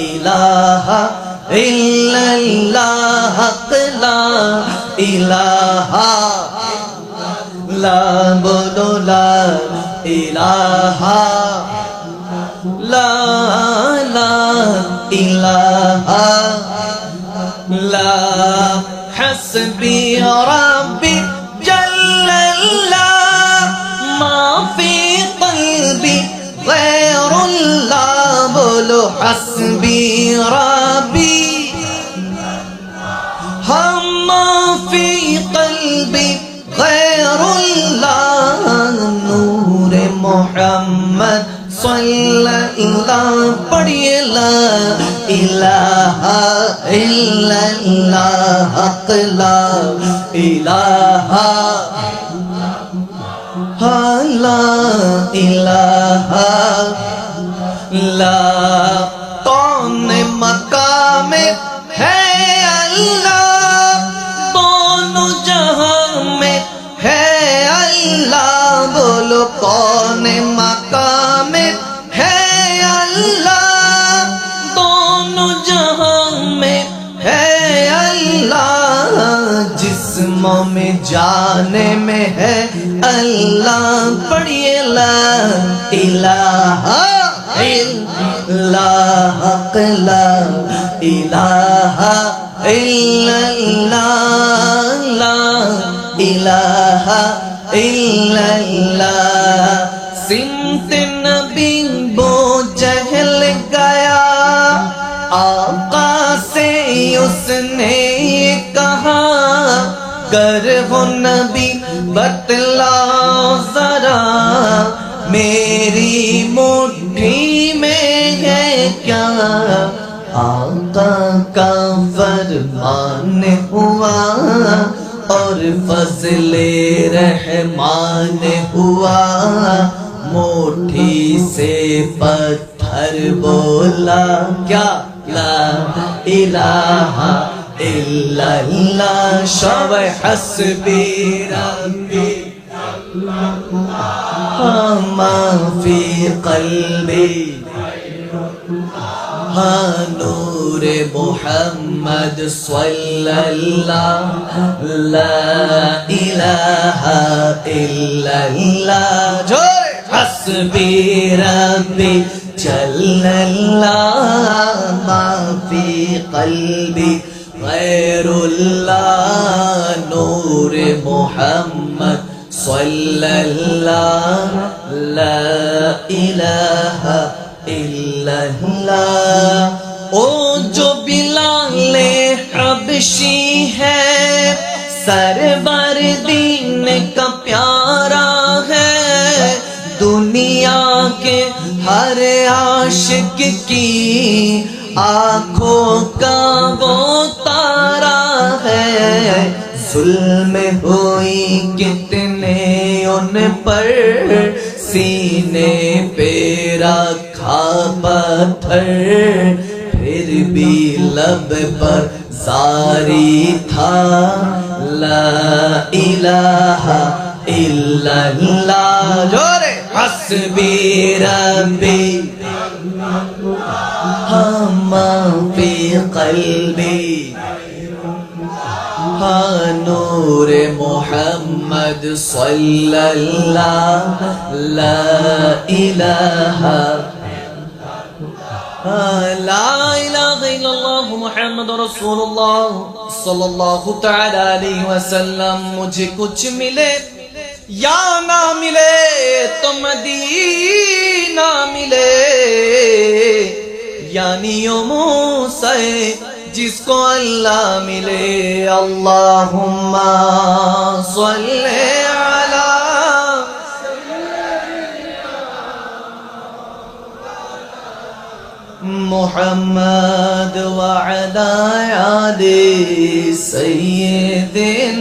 ইলাহা ইল্লাল্লাহ লা ইলাহা লা বলো লা ইলাহা লা ইলাহা লা হাসবি রাব্বি জাল্লাল্লাহ মা ফি কলবি গায়রুল্লাহ বলো হাসবি রাব্বি মা ফি কলবি গায়রুল্লাহ নূরে মুহাম্মদ সাল্লাল্লাহ পড়িয়ে লা ইলাহা ইল্লাল্লাহ লা ইলাহা লা ইলাহা লা কौन मकाम है अल्लाह दोनों जहां में है अल्लाह बोलो कौन मकाम है अल्लाह दोनों जहां में है अल्लाह जिस्मों में जाने में है अल्लाह पढ़िए ला इलाहा इल्लाह ला इलाहा इल्लल्लाह ला इलाहा इल्लल्लाह सिमत नबी बो जहल गया आका से उसने कहा कर हो नबी बतलाओ जरा मेरी मुट्ठी में है क्या आका का फरमान हुआ और फज़ले रहमान हुआ मुट्ठी से पत्थर बोला क्या ला इलाहा इल्लल्लाह शब हस्बी रब्बी मा फी क़ल्बी नूर मुहम्मद सल्लल्लाह ला इलाहा इल्लल्लाह जोर हस्बी रब्बी जल्लल्लाह मा फी क़ल्बी गैरुल्लाह नूर मुहम्मद सल्लल्लाह ला इलाहा इल्लल्लाह ओ जो बिलाले हबशी है सरवर दीन का प्यारा है दुनिया के हर आशिक की आँखों का वो तारा है जुल्म हुई कितने उन पर सीने पे रखा पत्थर फिर भी लब पर जारी था ला इलाहा इल्लल्लाह जोरे हस्बी रब्बी मा फी क़ल्बी नूर मुहम्मद सल्लल्लाह ला इलाहा ला इलाहा इल्लल्लाह मुहम्मद रसूलुल्लाह सल्लल्लाहु तआला अलैहि वसल्लम मुझे कुछ मिले या ना मिले तो मदीना मिले यानी ओ मूसा जिसको अल्लाह मिले अल्लाहुम्मा सल्ले अला मुहम्मद व अला आले सय्यिदिना